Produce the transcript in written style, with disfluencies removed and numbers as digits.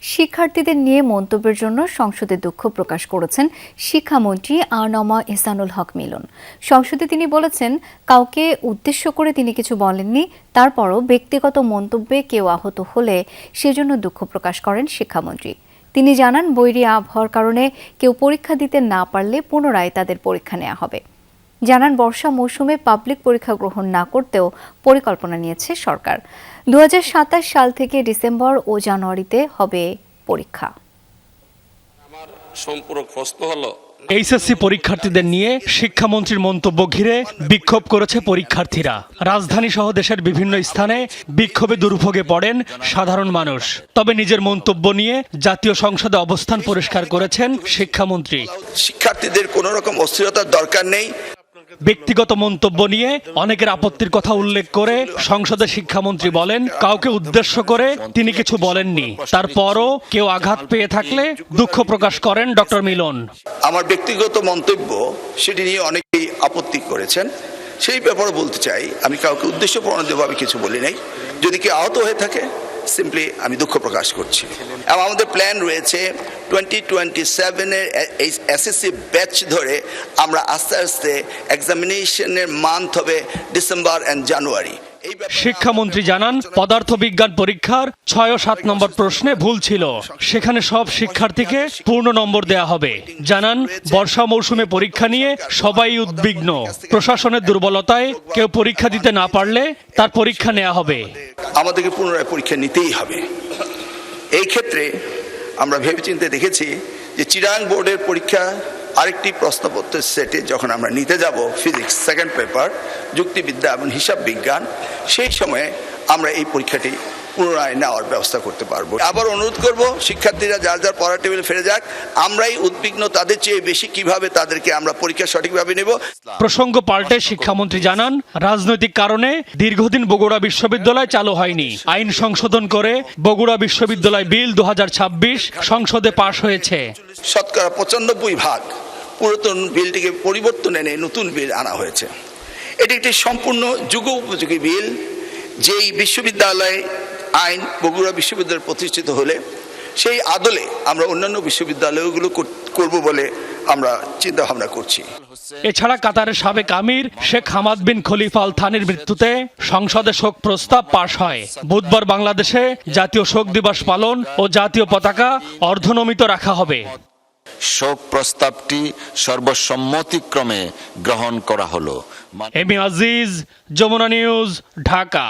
শিক্ষার্থীদের নিয়ে মন্তব্যের জন্য সংসদে দুঃখ প্রকাশ করেছেন শিক্ষামন্ত্রী আ.ন.ম এহসানুল হক মিলন। সংসদে তিনি বলেছেন, কাউকে উদ্দেশ্য করে তিনি কিছু বলেননি, তারপরও ব্যক্তিগত মন্তব্যে কেউ আহত হলে সেজন্য দুঃখ প্রকাশ করেন শিক্ষামন্ত্রী। তিনি জানান, বৈরী আবহাওয়ার কারণে কেউ পরীক্ষা দিতে না পারলে পুনরায় তাদের পরীক্ষা নেওয়া হবে। জানান, বর্ষা মৌসুমে পাবলিক পরীক্ষা গ্রহণ না করতেও পরিকল্পনা নিয়েছে সরকার। 2027 সাল থেকে ডিসেম্বর ও জানুয়ারিতে হবে পরীক্ষা। এইচএসসি পরীক্ষার্থীদের নিয়ে শিক্ষামন্ত্রীর মন্তব্য ঘিরে বিক্ষোভ করেছে পরীক্ষার্থীরা। রাজধানী সহ দেশের বিভিন্ন স্থানে বিক্ষোভে দুর্ভোগে পড়েন সাধারণ মানুষ। তবে নিজের মন্তব্য নিয়ে জাতীয় সংসদে অবস্থান পরিষ্কার করেছেন শিক্ষামন্ত্রী। শিক্ষার্থীদের কোনো রকম অস্থিরতার দরকার নেই। ব্যক্তিগত মন্তব্য নিয়ে অনেকের আপত্তির কথা উল্লেখ করে সংসদে শিক্ষামন্ত্রী বলেন, কাউকে উদ্দেশ্য করে তিনি কিছু বলেননি, তারপরও কেউ আঘাত পেয়ে থাকলে দুঃখ প্রকাশ করেন ডক্টর মিলন। আমার ব্যক্তিগত মন্তব্য সেটি নিয়ে অনেকেই আপত্তি করেছেন। সেই ব্যাপারে বলতে চাই, আমি কাউকে উদ্দেশ্য প্রণোদিতভাবে কিছু বলি নাই। যদি কেউ আহত হয়ে থাকে, সিম্পলি আমি দুঃখ প্রকাশ করছি। এবং আমাদের প্ল্যান রয়েছে 2027-এর এসএসসি ব্যাচ ধরে আমরা আস্তে আস্তে এক্সামিনেশনের মান্থ হবে ডিসেম্বর অ্যান্ড জানুয়ারি। শিক্ষামন্ত্রী জানান, পদার্থবিজ্ঞান পরীক্ষার 6 ও 7 নম্বর প্রশ্নে ভুল ছিল, সেখানে সব শিক্ষার্থীকে পূর্ণ নম্বর দেয়া হবে। জানান, বর্ষা মৌসুমে পরীক্ষা নিয়ে সবাই উদ্বিগ্ন। প্রশাসনের দুর্বলতায় কেউ পরীক্ষা দিতে না পারলে তার পরীক্ষা নেওয়া হবে। আমাদেরকে পুনরায় পরীক্ষা নিতেই হবে। এই ক্ষেত্রে আমরা ভেবেচিন্তে দেখেছি যে চিরাং বোর্ডের পরীক্ষা আরেকটি প্রশ্নপত্রের সেটে যখন আমরা নিতে যাব, ফিজিক্স সেকেন্ড পেপার, যুক্তিবিদ্যা এবং হিসাব বিজ্ঞান, সেই সময়ে আমরা এই পরীক্ষাটি পুনরায় নেওয়ার ব্যবস্থা করতে পারবো। আবার অনুরোধ করব, শিক্ষার্থীরা যার যার পড়ার টেবিলে ফিরে যাক। আমরাই উদ্বিগ্ন তাদের চেয়ে বেশি কিভাবে তাদেরকে আমরা পরীক্ষা সঠিকভাবে নেব। প্রসঙ্গ পাল্টে শিক্ষামন্ত্রী জানান, রাজনৈতিক কারণে দীর্ঘদিন বগুড়া বিশ্ববিদ্যালয় চালু হয়নি। আইন সংশোধন করে বগুড়া বিশ্ববিদ্যালয় বিল 2026 সংসদে পাশ হয়েছে। শতকরা 95% পুরাতন বিলটিকে পরিবর্তন এনে নতুন বিল আনা হয়েছে। এটি একটি সম্পূর্ণ যুগোপযোগী বিল। যেই বিশ্ববিদ্যালয় আইন বগুড়া বিশ্ববিদ্যালয় প্রতিষ্ঠিত হলে সেই আদলে আমরা অন্যান্য বিশ্ববিদ্যালয়গুলো করব বলে আমরা চিন্তা ভাবনা করছি। এছাড়া কাতারের সাবেক আমির শেখ হামাদ বিন খলিফা আল থানির মৃত্যুতে সংসদে শোক প্রস্তাব পাশ হয়। বুধবার বাংলাদেশে জাতীয় শোক দিবস পালন ও জাতীয় পতাকা অর্ধনমিত রাখা হবে। শোক প্রস্তাবটি সর্বসম্মতিক্রমে গ্রহণ করা হলো। এমি আজিজ, যমুনা নিউজ, ঢাকা।